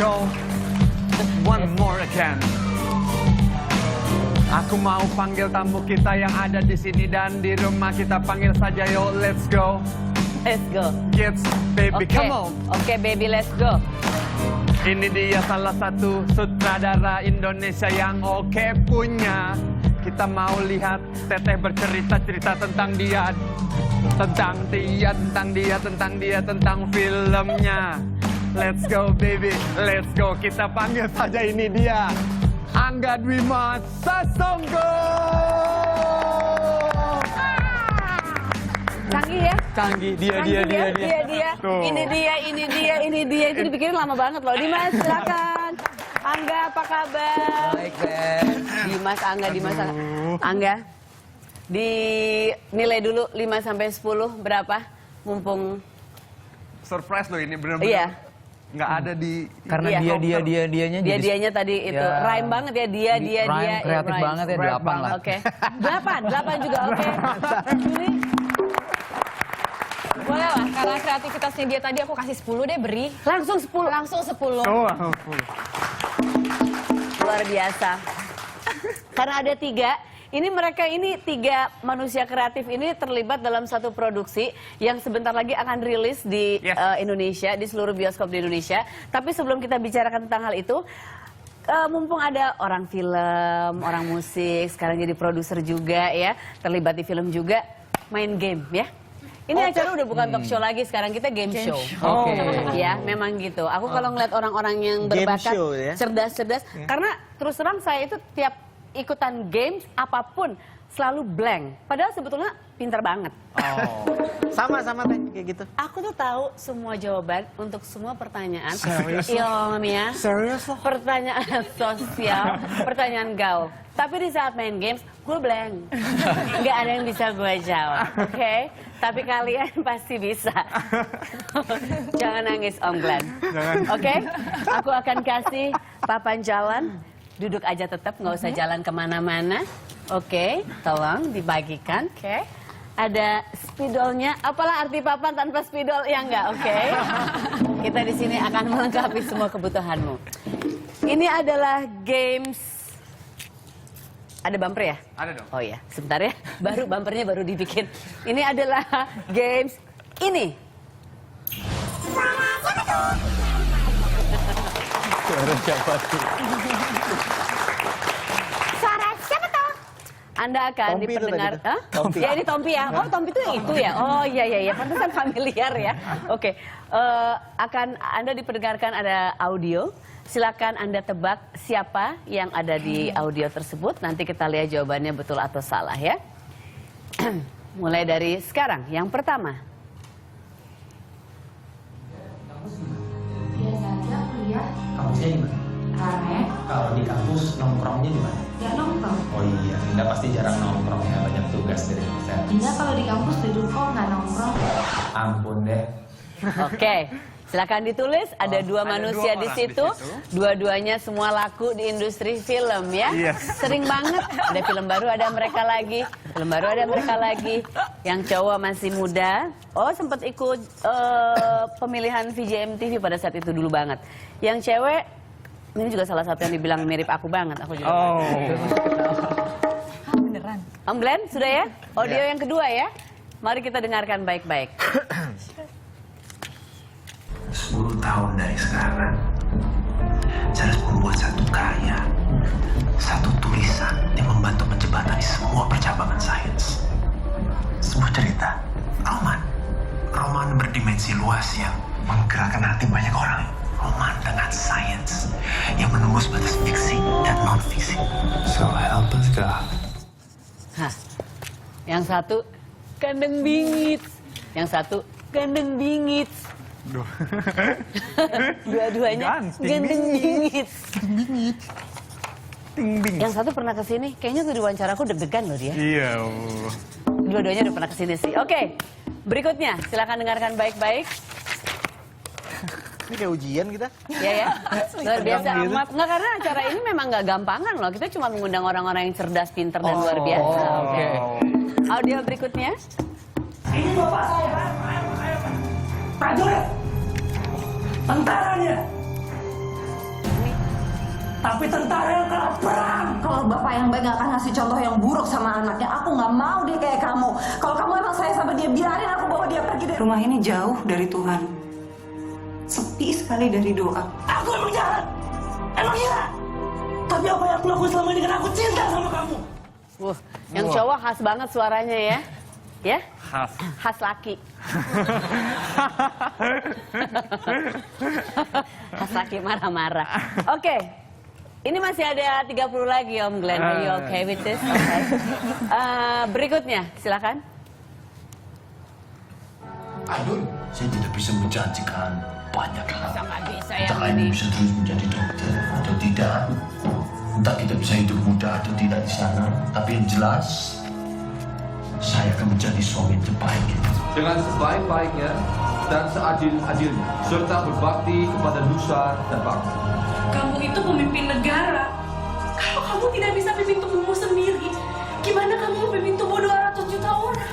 go. One more again. Aku mau panggil tamu kita yang ada di sini dan di rumah, kita panggil saja yo, let's go. Let's go. Kids, baby, Oke, come on. Oke, baby, let's go. Ini dia salah satu sutradara Indonesia yang oke punya. Kita mau lihat Teteh bercerita-cerita tentang dia. Tentang filmnya. Let's go, baby, let's go. Kita panggil saja ini dia. Angga Dwi Mas Sasongko. Canggih ya? Canggih, dia. Tuh. Ini dia. Itu dipikirin lama banget loh. Dimas, silakan. Angga, apa kabar? Baik, Ben. Dimas, Angga. Angga, dinilai dulu 5 sampai 10 berapa? Mumpung Surprise loh ini bener-bener. Iya. Nggak ada di. Karena Iya. dianya jadi Dianya tadi itu Ya. rhyme banget ya, dia. rhyme kreatif rhyme. banget ya, Rap 8 lah. Oke. 8 juga oke. Juli, Boleh lah, karena kreativitasnya dia tadi aku kasih 10 deh, beri. langsung 10. Langsung 10. Oh, Luar biasa. Karena ada 3. Ini mereka ini 3 manusia kreatif ini terlibat dalam satu produksi yang sebentar lagi akan rilis di Yes. Indonesia, di seluruh bioskop di Indonesia. Tapi sebelum kita bicarakan tentang hal itu, mumpung ada orang film, orang musik, sekarang jadi produser juga ya, terlibat di film juga, main game ya. Ini acara udah bukan talk show lagi, sekarang kita game show. Oke. Ya, memang gitu. Aku kalau ngeliat orang-orang yang Game berbakat, show, ya? cerdas-cerdas, karena terus terang saya itu tiap ikutan games apapun selalu blank. Padahal sebetulnya pintar banget. Sama Teh, kayak gitu. Aku tuh tahu semua jawaban untuk semua pertanyaan. Serius? Ilmiah, Serius loh? pertanyaan sosial, pertanyaan gaul. Tapi di saat main games, gue blank. Nggak ada yang bisa gue jawab, oke? Tapi kalian pasti bisa. Jangan nangis, Om Glenn. Oke? Aku akan kasih papan jalan. Duduk aja tetap, nggak usah jalan kemana-mana. Oke, tolong dibagikan. Oke. Ada spidolnya. Apalah arti papan tanpa spidol? Ya enggak, oke. Kita di sini akan melengkapi semua kebutuhanmu. Ini adalah games. Ada bumper ya? Ada dong. Oh iya, sebentar ya. Bumpernya baru dibikin. Ini adalah games ini. Suara siapa tuh? Suara siapa toh? Anda akan Tompi itu diperdengar. tadi tuh. Hah? Tompi. Ya ini Tompi ya. Oh Tompi itu yang itu ya. Oh iya. Pantesan familiar ya. Oke. Akan Anda diperdengarkan ada audio. Silakan Anda tebak siapa yang ada di audio tersebut. Nanti kita lihat jawabannya betul atau salah ya. Mulai dari sekarang. Yang pertama. Biasa aja kuliah, Kampusnya di mana? rame, Kalau di kampus nongkrongnya di mana? ya nongkrong. Oh iya, Dinda pasti jarang nongkrong ya, banyak tugas dari dosen. Dinda kalau di kampus duduk kok nggak nongkrong. Ampun deh. Oke. Silakan ditulis, ada dua ada manusia dua di orang situ. di situ. Dua-duanya semua laku di industri film ya. Yes. Sering banget. Ada film baru, ada mereka lagi. Film baru, ada mereka lagi. Yang cowok masih muda. Oh, sempat ikut pemilihan VJMTV pada saat itu dulu banget. Yang cewek, ini juga salah satu yang dibilang mirip aku banget. Aku juga. Beneran. Om Glenn, sudah ya? Audio yang kedua ya. Mari kita dengarkan baik-baik. 10 tahun dari sekarang, saya harus membuat satu karya, satu tulisan yang membantu menjembatani semua percabangan sains. Sebuah cerita, roman berdimensi luas yang menggerakkan hati banyak orang. Roman dengan sains yang menembus batas fiksi dan non-fiksi. So help us God. Hah. Yang satu gandeng bingit. Yang satu gandeng bingit. Dua-duanya gandeng bingit. Yang satu pernah kesini, kayaknya tuh di wawancara aku deg-degan loh dia. Iya. Dua-duanya udah pernah kesini sih. Oke, berikutnya silakan dengarkan baik-baik. Ini kayak ujian kita. Ya ya, luar biasa amat. Nggak, karena acara ini memang nggak gampangan loh. Kita cuma mengundang orang-orang yang cerdas, pinter, dan luar biasa. Oke. Audio berikutnya. Ini bapak saya, prajurit, tentaranya. tapi tentara yang kalah perang. Kalau bapak yang baik nggak akan ngasih contoh yang buruk sama anaknya, aku nggak mau dia kayak kamu. Kalau kamu emang sayang sama dia, biarin aku bawa dia pergi dari rumah ini jauh dari Tuhan. Sepi sekali dari doa. Aku emang jahat, emang gila. Tapi apa yang aku lakuin selama ini kan aku cinta sama kamu. Yang cowok khas banget suaranya ya. Ya? Khas laki. Khas laki marah-marah. Oke. Ini masih ada 30 lagi Om Glenn. Are you okay with this? Okay. Berikutnya, silakan. Aduh, saya tidak bisa menjanjikan banyak hal. Nggak bisa ya, Entah ini bisa terus menjadi dokter atau tidak. Entah kita bisa hidup mudah atau tidak di sana. Tapi yang jelas, saya akan menjadi suami yang terbaik. Dengan sebaik-baiknya dan seadil-adilnya, serta berbakti kepada nusa dan bangsa. Kamu itu pemimpin negara. Kalau kamu tidak bisa pimpin tubuhmu sendiri, gimana kamu memimpin tubuh 200 juta orang?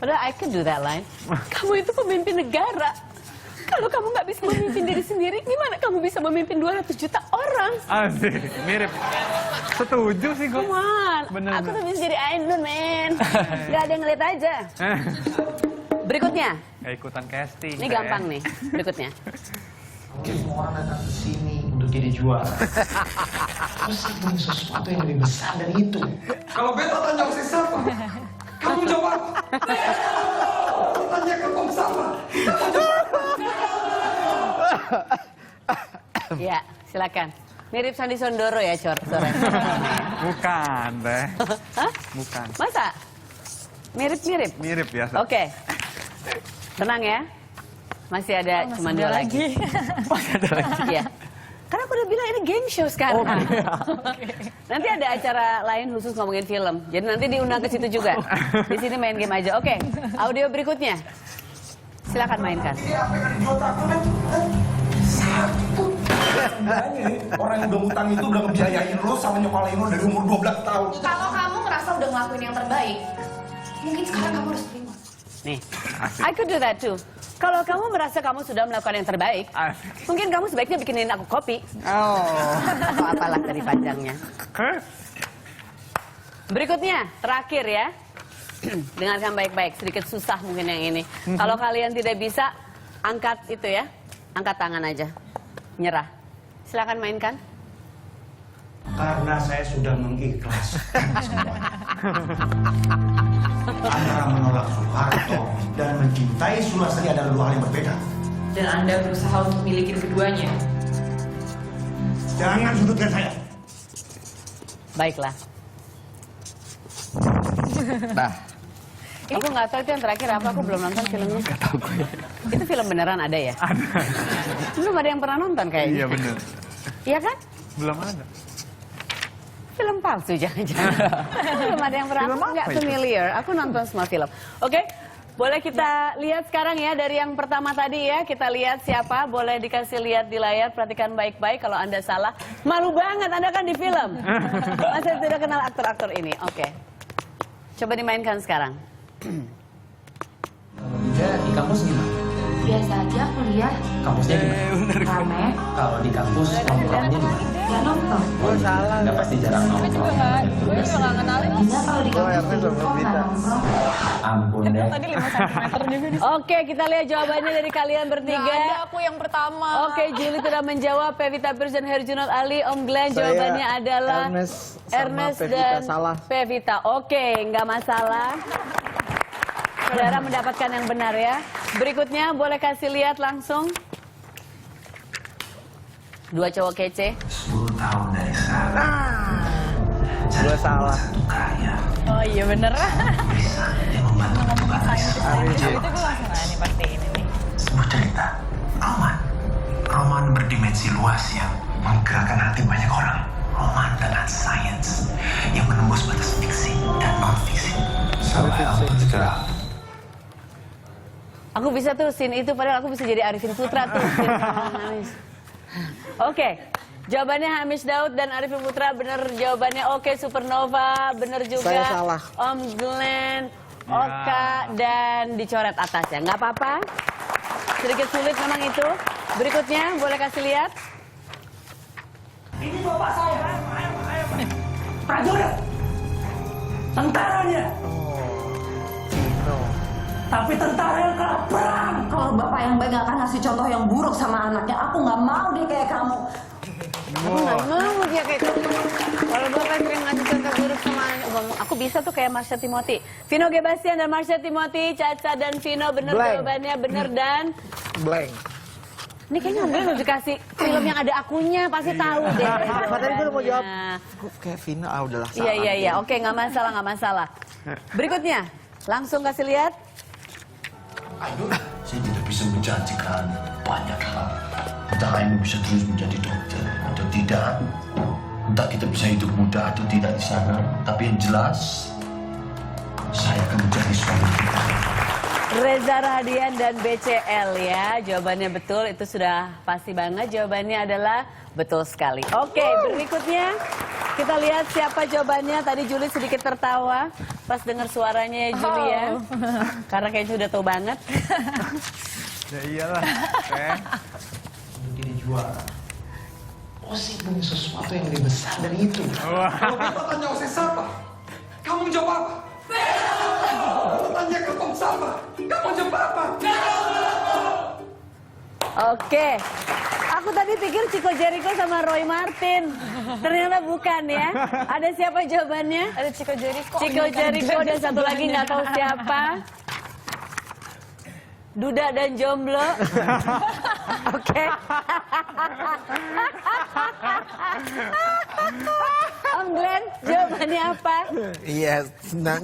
Padahal I can do that line. Kamu itu pemimpin negara. Kalau kamu nggak bisa memimpin diri sendiri, gimana kamu bisa memimpin 200 juta orang? Asik, mirip. Setuju sih gue. Come on. Bener, Aku tuh bisa jadi Ainun, men. Gak ada yang ngeliat aja. Berikutnya. Kayak ikutan casting. Ini gampang nih. Berikutnya. Semua orang datang ke sini untuk jadi juara. Terus saya punya sesuatu yang lebih besar dari itu. Kalau beta tanya si siapa, kamu jawab. Tanya ke Om Sama. Ya, silakan. Mirip Sandi Sondoro ya, Sore. Bukan, Teh. Hah? Bukan. Masa? Mirip-mirip? Mirip biasa. Oke. Tenang ya. Masih ada cuma 2 lagi. Masih ada lagi. Ya. Karena aku udah bilang ini game show sekarang. Nanti ada acara lain khusus ngomongin film. Jadi nanti diundang ke situ juga. Di sini main game aja. Oke. Audio berikutnya. Silakan mainkan. Orang yang udah ngutang itu udah ngebiayain lo sama nyokolain lo dari umur 12 tahun. Kalau kamu ngerasa udah ngelakuin yang terbaik, mungkin sekarang kamu harus terima. Nih, I could do that too. Kalau kamu merasa kamu sudah melakukan yang terbaik, mungkin kamu sebaiknya bikinin aku kopi. Atau apalah dari panjangnya. Berikutnya, terakhir ya. Dengarkan baik-baik, sedikit susah mungkin yang ini. Kalau kalian tidak bisa, angkat itu ya. Angkat tangan aja. Nyerah. Silakan mainkan. Karena saya sudah mengikhlaskan semuanya. Antara menolak Soeharto dan mencintai Sulastri adalah 2 hal yang berbeda. Dan Anda berusaha untuk memiliki keduanya. Jangan sudutkan saya. Baiklah. Nah. Aku nggak tahu itu yang terakhir apa, aku belum nonton filmnya. Gak tahu gue. Itu film beneran ada ya? Ada. Belum ada yang pernah nonton kayaknya. Iya bener. Iya kan? Belum ada. Film palsu jangan-jangan. Belum ada yang pernah, nggak familiar. Aku nonton semua film. Oke, boleh kita lihat sekarang ya dari yang pertama tadi ya. Kita lihat siapa, boleh dikasih lihat di layar. Perhatikan baik-baik kalau Anda salah. Malu banget, Anda kan di film. Masih tidak kenal aktor-aktor ini. Oke. Coba dimainkan sekarang. Tidak, di kampus gimana? Biasa aja kuliah, Kampusnya gimana? rame, Kalau di kampus nongkrongnya gimana? ya nongkrong. Nggak pasti jarang nongkrong. Gue juga nggak kenalin. Bisa kalau di kampus tidur kok nggak nongkrong. Ampun deh. Tadi 5 cm juga nih. Oke, kita lihat jawabannya dari kalian bertiga. Nggak ada, aku yang pertama. Oke, Julie sudah menjawab, Pevita Pierce dan Herjunot Ali. Om Glenn jawabannya adalah Ernest dan Pevita. Oke, nggak masalah. Saudara mendapatkan yang benar ya. Berikutnya boleh kasih lihat langsung. 2 cowok kece. 10 tahun dari sekarang. Gue salah. Satu karya. Oh iya bener. Bisa yang membantu membantu Itu gue langsung nih pasti ini nih. sebuah cerita. Roman berdimensi luas yang menggerakkan hati banyak orang. Roman dengan sains yang menembus batas fiksi dan non-fiksi. Sampai aku bergerak. Aku bisa tuh scene itu, padahal aku bisa jadi Arifin Putra tuh. Oke, jawabannya Hamish Daud dan Arifin Putra benar jawabannya. Oke, Supernova benar juga. Saya salah. Om Glenn, Oka dan dicoret atasnya. Nggak apa-apa. Sedikit sulit memang itu. Berikutnya boleh kasih lihat. bapak saya. Prajurit. Tentara dia. Tapi tentara yang kalah perang. Kalau bapak yang baik gak akan ngasih contoh yang buruk sama anaknya, aku nggak mau dia kayak kamu. Aku nggak mau dia kayak kamu. Kalau bapak sering ngasih contoh buruk sama aku bisa tuh kayak Marsha Timothy. Vino G. Bastian dan Marsha Timothy, Caca dan Vino bener jawabannya bener dan blank. ini kayaknya Glenn udah dikasih film yang ada akunya, pasti tahu deh. Tadi gue udah mau jawab. Kayak Vino, udahlah salah. Iya. Oke, nggak masalah. Berikutnya, langsung kasih lihat. Ayo, saya tidak bisa menjanjikan banyak hal. Entah Ainu bisa terus menjadi dokter atau tidak. Entah kita bisa hidup muda atau tidak di sana. Tapi yang jelas, saya akan menjadi suami kita. Reza Rahadian dan BCL ya, jawabannya betul, itu sudah pasti banget. Jawabannya adalah betul sekali. Oke, berikutnya kita lihat siapa jawabannya. Tadi Juli sedikit tertawa pas dengar suaranya ya Juli ya. Karena kayaknya udah tahu banget. Ya iyalah. Jadi juara. Osi punya sesuatu yang lebih besar dari itu. Kalau kita tanya Osi siapa? Kamu jawab apa? Kalau tanya ke Tom sama, kamu jawab apa? Oke, aku tadi pikir Chico Jericho sama Roy Martin. Ternyata bukan ya. Ada siapa jawabannya? Ada Chico Jericho. Chico Jericho dan satu lagi nggak tahu siapa. Duda dan Jomblo. Oke. Om Glenn, jawabannya apa? Iya,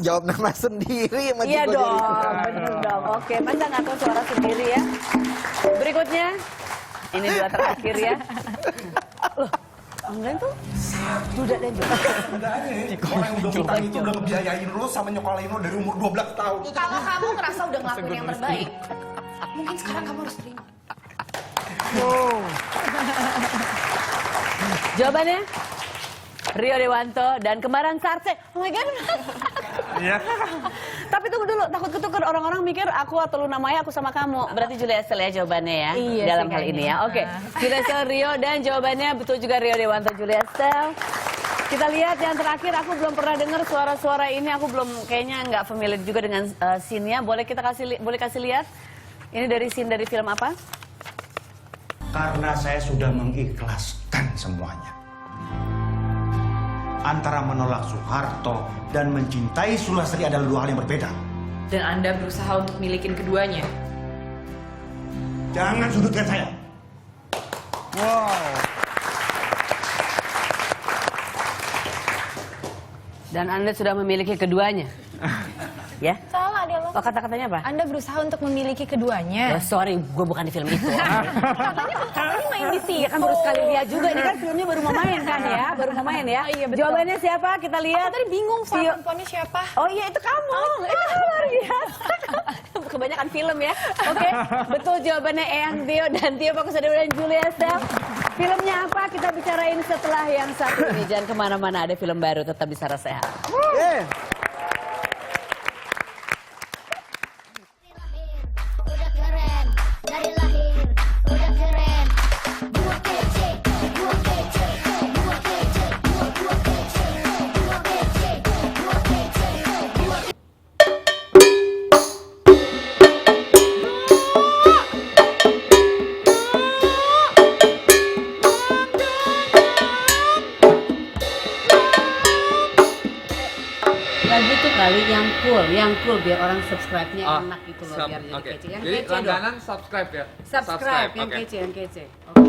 jawab nama sendiri sama Iya Chico dong, Jericho. bener dong. Oke, masa nggak tahu suara sendiri ya? Berikutnya, ini dua terakhir ya. Loh, Om Glenn tuh Duda dan Jomblo. Orang yang udah utang itu udah ngebiayain lo sama nyokolain lo dari umur 12 tahun. Kalau kamu ngerasa udah ngelakuin yang terbaik, mungkin sekarang kamu harus terima. Jawabannya? Rio Dewanto dan Kembaran Sarce. Oh my God. Iya. Tapi tunggu dulu, takut ketukar orang-orang mikir aku atau Luna Maya, aku sama kamu. Berarti Julia Estelle ya jawabannya ya? Iya dalam sih hal kayaknya. ini ya. Oke, Julia Estelle, Rio dan jawabannya betul juga Rio Dewanto, Julia Estelle. Kita lihat yang terakhir, aku belum pernah dengar suara-suara ini, aku belum kayaknya nggak familiar juga dengan scene-nya. Boleh kita kasih lihat? Ini dari scene dari film apa? Karena saya sudah mengikhlaskan semuanya. Antara menolak Soeharto dan mencintai Sulastri adalah dua hal yang berbeda. Dan Anda berusaha untuk milikin keduanya. Jangan sudutkan saya. Wow. Dan Anda sudah memiliki keduanya. Ya? Salah dia lo. Oh, kata-katanya apa? Anda berusaha untuk memiliki keduanya. Oh, sorry, gue bukan di film itu. Katanya main di situ. Ya kan baru sekali lihat juga, ini kan filmnya baru mau main kan ya, baru mau main ya. Oh, iya, betul. Jawabannya siapa? Kita lihat. Aku tadi bingung soal perempuannya siapa. Oh iya itu kamu, itu luar biasa. Kebanyakan film ya. Oke, betul jawabannya Eyang Tio dan Tio Pakusadewa dan Julia Estelle. Filmnya apa? Kita bicarain setelah yang satu ini. Jangan kemana-mana, ada film baru, tetap Bicara Sehat. Lagi tuh kali yang cool biar orang subscribe-nya enak gitu loh, biar jadi kece. Yang Jadi kece dong. langganan subscribe ya. Subscribe, yang oke. kece. Oke.